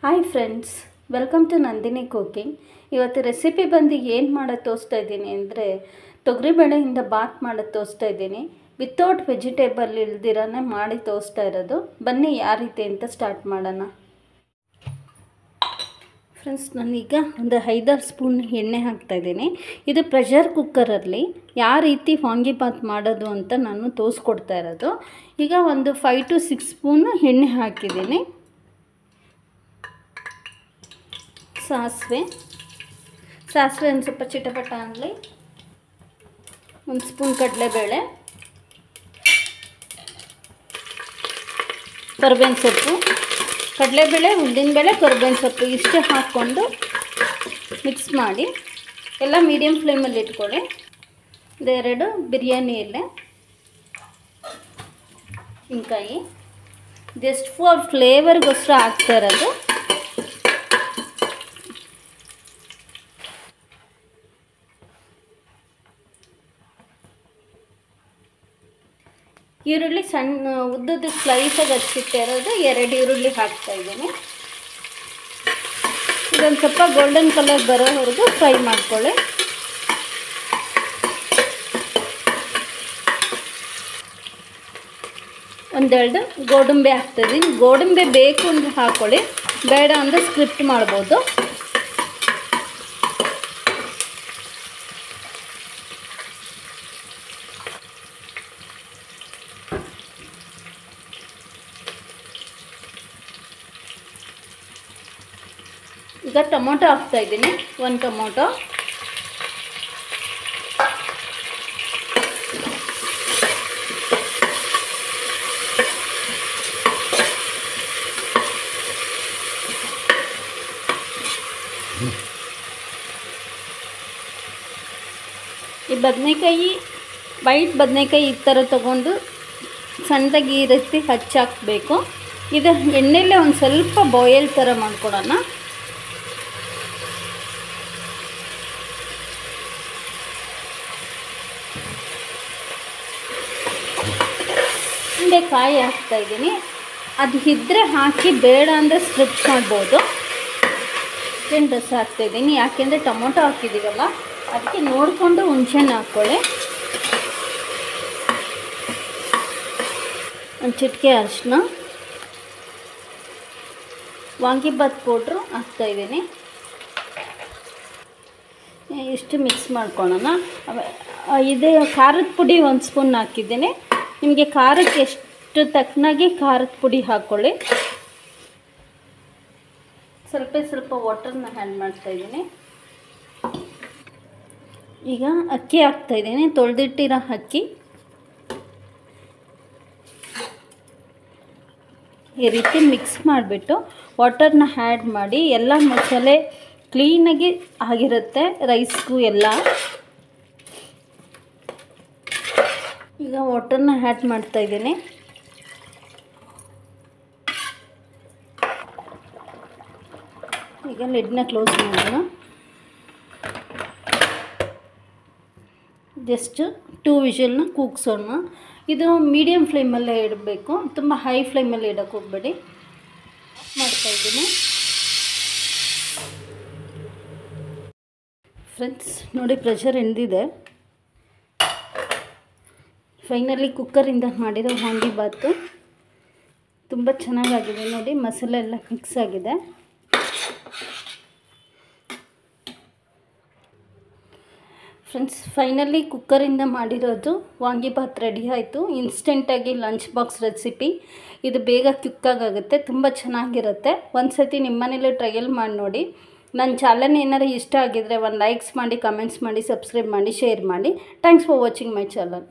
Hi friends, welcome to Nandini cooking. ಇವತ್ತು recipe ಬಂದು ಏನು ಮಾಡೋದು ತೋರಿಸ್ತಾ ಇದ್ದೀನಿ ಅಂದರೆ ತೊಗರಿಬೇಳೆಯಿಂದ ಬಾತ್ ಮಾಡೋದು ತೋರಿಸ್ತಾ ಇದ್ದೀನಿ. ವಿತೌಟ್ ವೆಜಿಟೇಬಲ್ ಇಲ್ದಿರನೇ ಮಾಡಿ ತೋರಿಸ್ತಾ ಇರೋದು. ಬನ್ನಿ ಯಾವ ರೀತಿ ಅಂತ ಸ್ಟಾರ್ಟ್ ಮಾಡೋಣ. ಫ್ರೆಂಡ್ಸ್, ನಾನೀಗ ಒಂದು 5-6 ಸ್ಪೂನ್ ಎಣ್ಣೆ ಹಾಕ್ತಾಯಿದ್ದೀನಿ. ಇದು ಪ್ರೆಷರ್ ಕುಕ್ಕರಲ್ಲಿ ಯಾವ ರೀತಿ ವಾಂಗಿಬಾತ್ ಮಾಡೋದು ಅಂತ ನಾನು ತೋರಿಸ್ಕೊಡ್ತಾ ಇರೋದು. ಈಗ ಒಂದು 5 to 6 ಸ್ಪೂನ್ ಎಣ್ಣೆ ಹಾಕಿದ್ದೀನಿ. ಸಾಸಿವೆ ಒಂದು ಸ್ವಲ್ಪ ಚಿಟಪಟ ಅನ್ನಲಿ. 1 ಸ್ಪೂನ್ ಕಡಲೆಬೇಳೆ, ಕರಿಬೇವಿನ ಸೊಪ್ಪು, ಕಡಲೆಬೇಳೆ, ಉದ್ದಿನಬೇಳೆ, ಕರಿಬೇವಿನ ಸೊಪ್ಪು ಇಷ್ಟೇ ಹಾಕ್ಕೊಂಡು ಮಿಕ್ಸ್ ಮಾಡಿ ಎಲ್ಲ ಮೀಡಿಯಮ್ ಫ್ಲೇಮಲ್ಲಿ ಇಟ್ಕೊಳ್ಳಿ. 2 ಬಿರಿಯಾನಿ ಎಲೆ, ಹಿಂಕಾಯಿ, ಜಸ್ಟ್ ಫಾರ್ ಫ್ಲೇವರ್ಗೋಸ್ಕರ ಹಾಕ್ತಾ ಇರೋದು. ಈರುಳ್ಳಿ ಸಣ್ಣ ಉದ್ದದ ಸ್ಲೈಸಾಗಿ ಹಚ್ಚಿಟ್ಟಿರೋದು 2 ಈರುಳ್ಳಿ ಹಾಕ್ತಾಯಿದ್ದೀನಿ. ಇದೊಂದು ಸ್ವಲ್ಪ ಗೋಲ್ಡನ್ ಕಲರ್ ಬರೋವರೆಗೂ ಫ್ರೈ ಮಾಡ್ಕೊಳ್ಳಿ. ಒಂದೆರಡು ಗೋಡಂಬಿ ಹಾಕ್ತಾಯಿದ್ದೀನಿ. ಗೋಡಂಬಿ ಬೇಕು ಅಂದರೆ ಹಾಕ್ಕೊಳ್ಳಿ, ಬೇಡ ಅಂದರೆ ಸ್ಕಿಪ್ ಮಾಡ್ಬೋದು. ಈಗ ಟೊಮೊಟೊ ಹಾಕ್ತಾಯಿದ್ದೀನಿ, 1 ಟೊಮೊಟೊ. ಈ ಬದನೆಕಾಯಿ, ವೈಟ್ ಬದನೆಕಾಯಿ ಈ ಥರ ತೊಗೊಂಡು ಸಣ್ಣದಾಗಿ ಈ ರೀತಿ ಹಚ್ಚಾಕಬೇಕು. ಇದು ಎಣ್ಣೆಲ್ಲೇ ಒಂದು ಸ್ವಲ್ಪ ಬಾಯ್ಲ್ ಥರ ಮಾಡ್ಕೊಡೋಣ. ಕಾಯಿ ಹಾಕ್ತಾಯಿದ್ದೀನಿ. ಅದು ಇದ್ದರೆ ಹಾಕಿ, ಬೇಡ ಅಂದರೆ ಸ್ಕಿಪ್ ಮಾಡ್ಬೋದು. ಹುಣಸೆಹಣ್ಣು ರಸ ಹಾಕ್ತಾಯಿದ್ದೀನಿ, ಯಾಕೆಂದರೆ ಟೊಮೊಟೊ ಹಾಕಿದ್ದೀವಲ್ಲ, ಅದಕ್ಕೆ ನೋಡಿಕೊಂಡು ಹುಣಸೆಹಣ್ಣು ಹಾಕ್ಕೊಳ್ಳಿ. ಒಂದು ಚಿಟಿಕೆ ಅರಿಶಿನ, ವಾಂಗಿಬಾತ್ ಪೌಡ್ರು ಹಾಕ್ತಾಯಿದ್ದೀನಿ. ಇಷ್ಟು ಮಿಕ್ಸ್ ಮಾಡ್ಕೊಳ್ಳೋಣ. ಇದೇ ಖಾರದ ಪುಡಿ 1 ಸ್ಪೂನ್ ಹಾಕಿದ್ದೀನಿ. ನಿಮಗೆ ಖಾರಕ್ಕೆ ಎಷ್ಟು ತಕ್ಕನಾಗಿ ಖಾರದ ಪುಡಿ ಹಾಕ್ಕೊಳ್ಳಿ. ಸ್ವಲ್ಪ ವಾಟರ್ನ ಆ್ಯಡ್ ಮಾಡ್ತಾಯಿದ್ದೀನಿ. ಈಗ ಅಕ್ಕಿ ಹಾಕ್ತಾಯಿದ್ದೀನಿ, ತೊಳೆದಿಟ್ಟಿರೋ ಅಕ್ಕಿ. ಈ ರೀತಿ ಮಿಕ್ಸ್ ಮಾಡಿಬಿಟ್ಟು ವಾಟರ್ನ ಆ್ಯಡ್ ಮಾಡಿ ಎಲ್ಲ ಮಸಾಲೆ ಕ್ಲೀನಾಗಿ ಆಗಿರುತ್ತೆ ರೈಸ್ಗೂ ಎಲ್ಲ. ಈಗ ವಾಟರ್ನ ಆ್ಯಡ್ ಮಾಡ್ತಾಯಿದ್ದೀನಿ. ಈಗ ಲಿಡ್ನ ಕ್ಲೋಸ್ ಮಾಡೋಣ. ಜಸ್ಟ್ 2 ವಿಷಲ್ನ ಕೂಗ್ಸೋಣ. ಇದು ಮೀಡಿಯಮ್ ಫ್ಲೇಮಲ್ಲೇ ಇಡಬೇಕು, ತುಂಬ ಹೈ ಫ್ಲೇಮಲ್ಲಿ ಇಡೋಕ್ಕೆ ಹೋಗಬೇಡಿ. ಮಾಡ್ತಾಯಿದ್ದೀನಿ. ಫ್ರೆಂಡ್ಸ್ ನೋಡಿ, ಪ್ರೆಷರ್ ಎಂದಿದೆ. ಫೈನಲಿ ಕುಕ್ಕರಿಂದ ಮಾಡಿರೋ ವಾಂಗಿಬಾತು ತುಂಬ ಚೆನ್ನಾಗಾಗಿದೆ ನೋಡಿ. ಮಸಾಲೆ ಎಲ್ಲ ಮಿಕ್ಸ್ ಆಗಿದೆ. ಫ್ರೆಂಡ್ಸ್, ಫೈನಲಿ ಕುಕ್ಕರಿಂದ ಮಾಡಿರೋದು ವಾಂಗಿಬಾತ್ ರೆಡಿ ಆಯಿತು. ಇನ್ಸ್ಟೆಂಟಾಗಿ ಲಂಚ್ ಬಾಕ್ಸ್ ರೆಸಿಪಿ. ಇದು ಬೇಗ ಕ್ವಿಕ್ಕಾಗುತ್ತೆ, ತುಂಬ ಚೆನ್ನಾಗಿರುತ್ತೆ. ಒಂದು ಸತಿ ನಿಮ್ಮ ಮನೇಲಿ ಟ್ರಯಲ್ ಮಾಡಿ ನೋಡಿ. ನನ್ನ ಚಾನಲ್ ಏನಾರು ಇಷ್ಟ ಆಗಿದರೆ ಒಂದು ಲೈಕ್ಸ್ ಮಾಡಿ, ಕಮೆಂಟ್ಸ್ ಮಾಡಿ, ಸಬ್ಸ್ಕ್ರೈಬ್ ಮಾಡಿ, ಶೇರ್ ಮಾಡಿ. Thanks for watching my channel.